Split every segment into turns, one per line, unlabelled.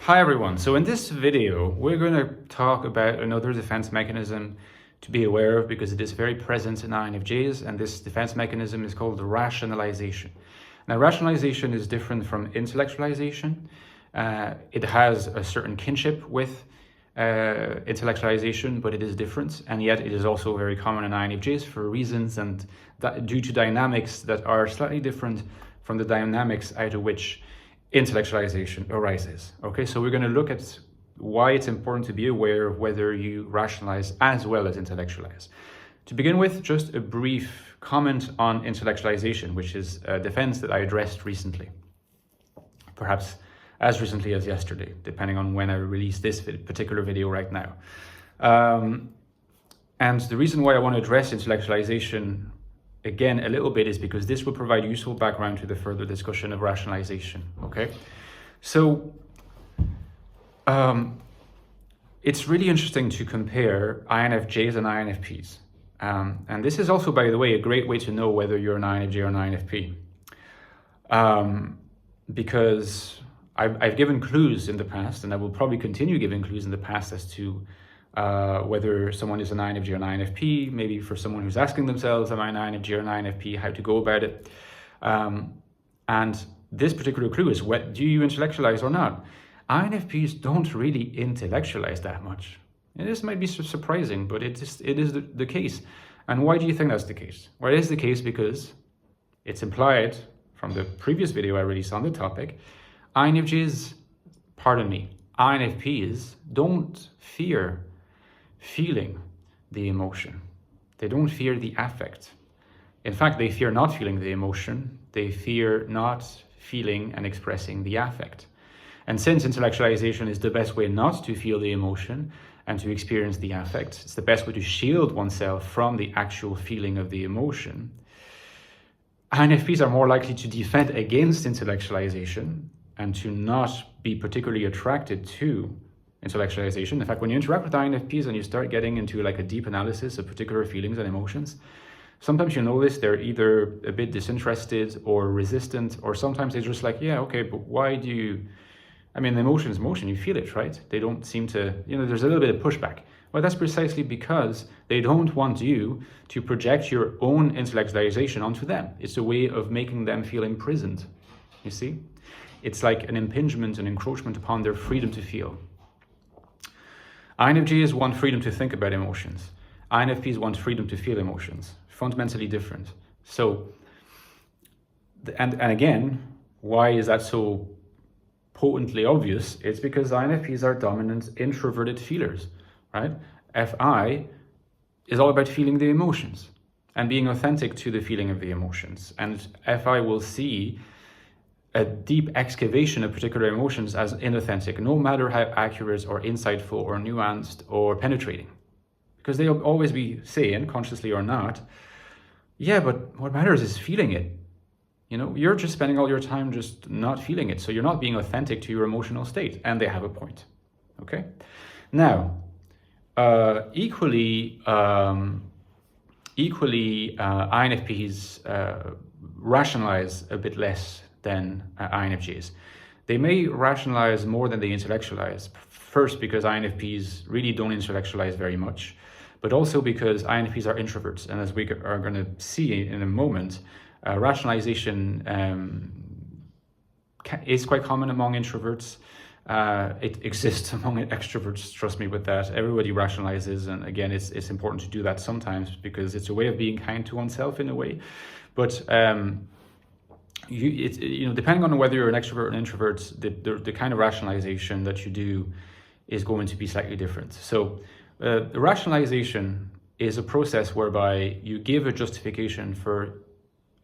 Hi everyone, so in this video we're going to talk about another defense mechanism to be aware of because it is very present in INFJs, and this defense mechanism is called rationalization. Now rationalization is different from intellectualization. It has a certain kinship with intellectualization, but it is different, and yet it is also very common in INFJs for reasons and due to dynamics that are slightly different from the dynamics out of which intellectualization arises. Okay, so we're going to look at why it's important to be aware of whether you rationalize as well as intellectualize. To begin with, just a brief comment on intellectualization, which is a defense that I addressed recently, perhaps as recently as yesterday, depending on when I release this particular video right now. And the reason why I want to address intellectualization again a little bit is because this will provide useful background to the further discussion of rationalization. Okay, so it's really interesting to compare INFJs and INFPs, and this is also, by the way, a great way to know whether you're an INFJ or an INFP, because I've given clues in the past, and I will probably continue giving clues in the past as to whether someone is an INFJ or an INFP, maybe for someone who's asking themselves, am I an INFJ or an INFP, how to go about it. And this particular clue is, do you intellectualize or not? INFPs don't really intellectualize that much. And this might be surprising, but it is the case. And why do you think that's the case? Well, it is the case because it's implied from the previous video I released on the topic. INFJs don't fear feeling the emotion. They don't fear the affect. In fact, they fear not feeling the emotion. They fear not feeling and expressing the affect. And since intellectualization is the best way not to feel the emotion and to experience the affect, it's the best way to shield oneself from the actual feeling of the emotion, INFPs are more likely to defend against intellectualization and to not be particularly attracted to intellectualization. In fact, when you interact with INFPs and you start getting into like a deep analysis of particular feelings and emotions, sometimes you notice they're either a bit disinterested or resistant, or sometimes they're just like, yeah, okay, but why do you, I mean, the emotion is emotion, you feel it, right? They don't seem to, there's a little bit of pushback. Well, that's precisely because they don't want you to project your own intellectualization onto them. It's a way of making them feel imprisoned, you see? It's like an impingement, an encroachment upon their freedom to feel. INFJs want freedom to think about emotions. INFPs want freedom to feel emotions. Fundamentally different. So, and again, why is that so potently obvious? It's because INFPs are dominant introverted feelers, right? FI is all about feeling the emotions and being authentic to the feeling of the emotions. And FI will see a deep excavation of particular emotions as inauthentic, no matter how accurate or insightful or nuanced or penetrating. Because they'll always be saying, consciously or not, yeah, but what matters is feeling it. You're just spending all your time just not feeling it. So you're not being authentic to your emotional state. And they have a point. Okay? Now, equally, INFPs rationalize a bit less than INFJs. They may rationalize more than they intellectualize. First, because INFPs really don't intellectualize very much, but also because INFPs are introverts. And as we are going to see in a moment, rationalization is quite common among introverts. It exists among extroverts, trust me with that. Everybody rationalizes, and again, it's important to do that sometimes because it's a way of being kind to oneself in a way. But depending on whether you're an extrovert or an introvert, the kind of rationalization that you do is going to be slightly different. So the rationalization is a process whereby you give a justification for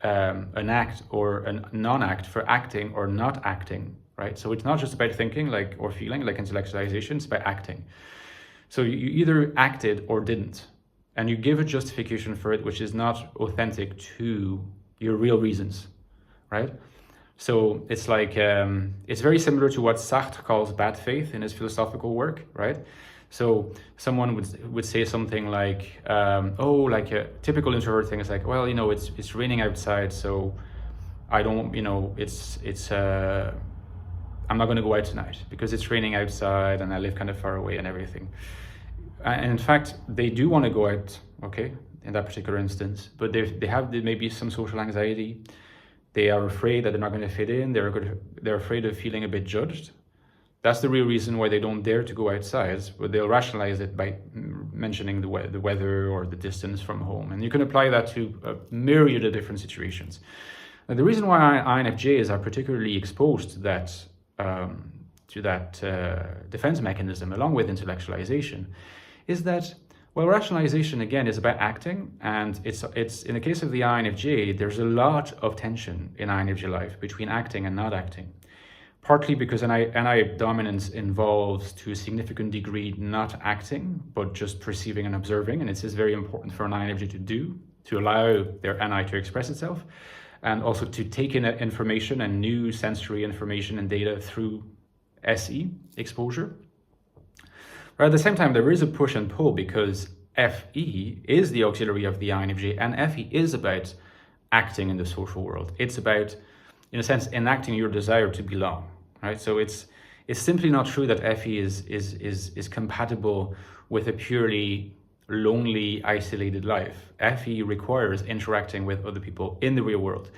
an act or a non-act, for acting or not acting, right? So it's not just about thinking or feeling like intellectualization, it's about acting. So you either acted or didn't, and you give a justification for it which is not authentic to your real reasons. Right? So it's like, it's very similar to what Sartre calls bad faith in his philosophical work, right? So someone would say something like, like a typical introvert thing is like, well, it's raining outside, so I don't, it's I'm not going to go out tonight because it's raining outside and I live kind of far away and everything. And in fact, they do want to go out, okay, in that particular instance, but they have maybe some social anxiety. They are afraid that they're not going to fit in. They're afraid of feeling a bit judged. That's the real reason why they don't dare to go outside, but they'll rationalize it by mentioning the weather or the distance from home. And you can apply that to a myriad of different situations. Now, the reason why INFJs are particularly exposed to that defense mechanism, along with intellectualization, is that, well, rationalization again is about acting, and it's in the case of the INFJ, there's a lot of tension in INFJ life between acting and not acting. Partly because NI dominance involves, to a significant degree, not acting, but just perceiving and observing, and it's very important for an INFJ to do, to allow their NI to express itself, and also to take in information and new sensory information and data through SE exposure. But at the same time, there is a push and pull because FE is the auxiliary of the INFJ, and FE is about acting in the social world. It's about, in a sense, enacting your desire to belong, right? So it's simply not true that FE is compatible with a purely lonely, isolated life. FE requires interacting with other people in the real world.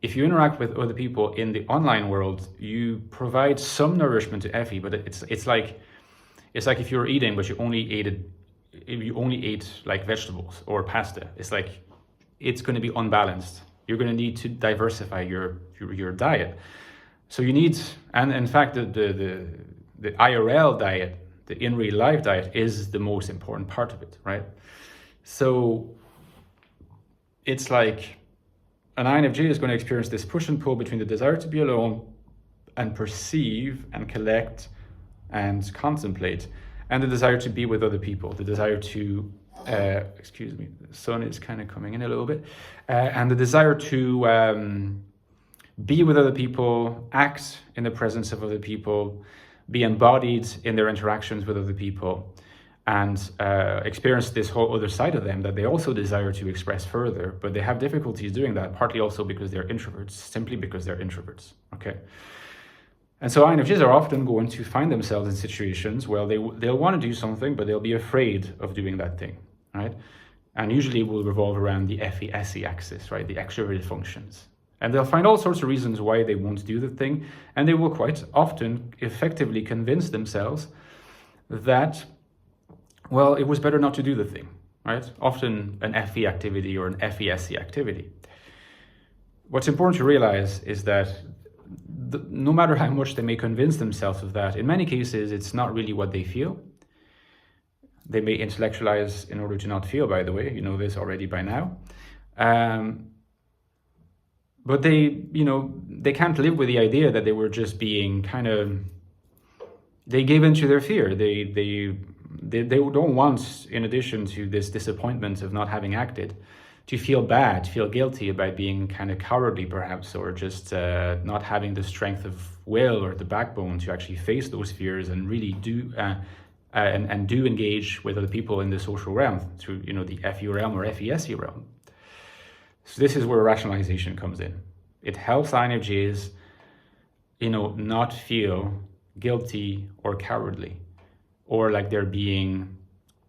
If you interact with other people in the online world, you provide some nourishment to FE, but it's like if you're eating, but you only ate like vegetables or pasta. It's like it's going to be unbalanced. You're going to need to diversify your diet. So you need, and in fact, the IRL diet, the in real life diet, is the most important part of it, right? So it's like an INFJ is going to experience this push and pull between the desire to be alone and perceive and collect and contemplate, and the desire to be with other people, the desire to, excuse me, the sun is kind of coming in a little bit, and the desire to be with other people, act in the presence of other people, be embodied in their interactions with other people, and experience this whole other side of them that they also desire to express further, but they have difficulties doing that, partly also because they're introverts, simply because they're introverts, okay? And so INFJs are often going to find themselves in situations where they'll want to do something, but they'll be afraid of doing that thing, right? And usually it will revolve around the FE-SE axis, right? The extroverted functions. And they'll find all sorts of reasons why they won't do the thing, and they will quite often effectively convince themselves that, well, it was better not to do the thing, right? Often an FE activity or an FE-SE activity. What's important to realize is that no matter how much they may convince themselves of that, in many cases, it's not really what they feel. They may intellectualize in order to not feel, by the way, you know this already by now. But they can't live with the idea that they were just being they gave into their fear. They don't want, in addition to this disappointment of not having acted, to feel bad, feel guilty about being kind of cowardly perhaps, or just not having the strength of will or the backbone to actually face those fears and really do and do engage with other people in the social realm through the FE realm or FE-SE realm. So this is where rationalization comes in. It helps INFJs, not feel guilty or cowardly, or like they're being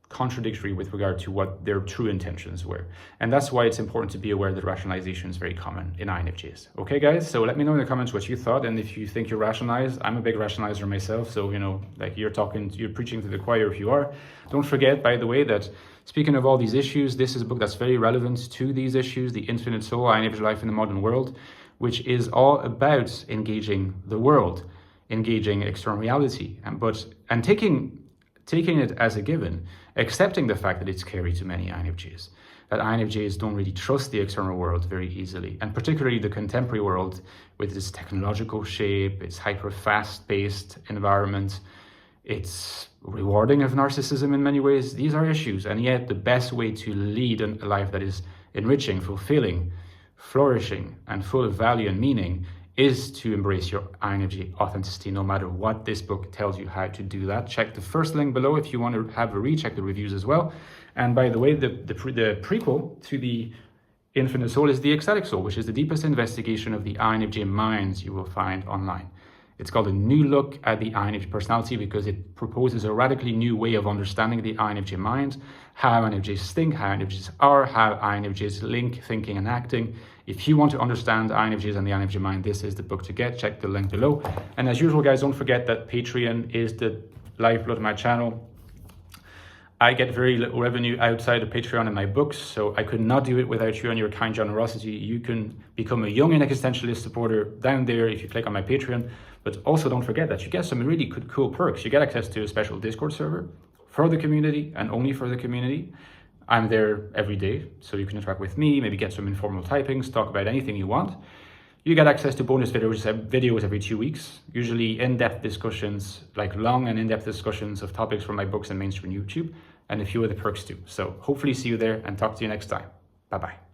contradictory with regard to what their true intentions were. And that's why it's important to be aware that rationalization is very common in INFJs. Okay, guys? So let me know in the comments what you thought, and if you think you're rationalized. I'm a big rationalizer myself, so, you're preaching to the choir if you are. Don't forget, by the way, that speaking of all these issues, this is a book that's very relevant to these issues, The Infinite Soul, INFJ Life in the Modern World, which is all about engaging the world, engaging external reality, and taking it as a given, accepting the fact that it's scary to many INFJs, that INFJs don't really trust the external world very easily, and particularly the contemporary world with its technological shape, its hyper fast-paced environment, its rewarding of narcissism in many ways. These are issues, and yet the best way to lead a life that is enriching, fulfilling, flourishing, and full of value and meaning is to embrace your INFJ authenticity, no matter what this book tells you how to do that. Check the first link below if you want to have a read, check the reviews as well. And by the way, the prequel to The Infinite Soul is The Ecstatic Soul, which is the deepest investigation of the INFJ minds you will find online. It's called a new look at the INFJ personality because it proposes a radically new way of understanding the INFJ mind, how INFJs think, how INFJs are, how INFJs link thinking and acting. If you want to understand INFJs and the INFJ mind, this is the book to get. Check the link below. And as usual, guys, don't forget that Patreon is the lifeblood of my channel. I get very little revenue outside of Patreon and my books, so I could not do it without you and your kind generosity. You can become a young and existentialist supporter down there if you click on my Patreon. But also don't forget that you get some really cool perks. You get access to a special Discord server for the community and only for the community. I'm there every day, so you can interact with me, maybe get some informal typings, talk about anything you want. You get access to bonus videos every 2 weeks, usually in-depth discussions, like long and in-depth discussions of topics from my books and mainstream YouTube, and a few other perks too. So hopefully see you there and talk to you next time. Bye-bye.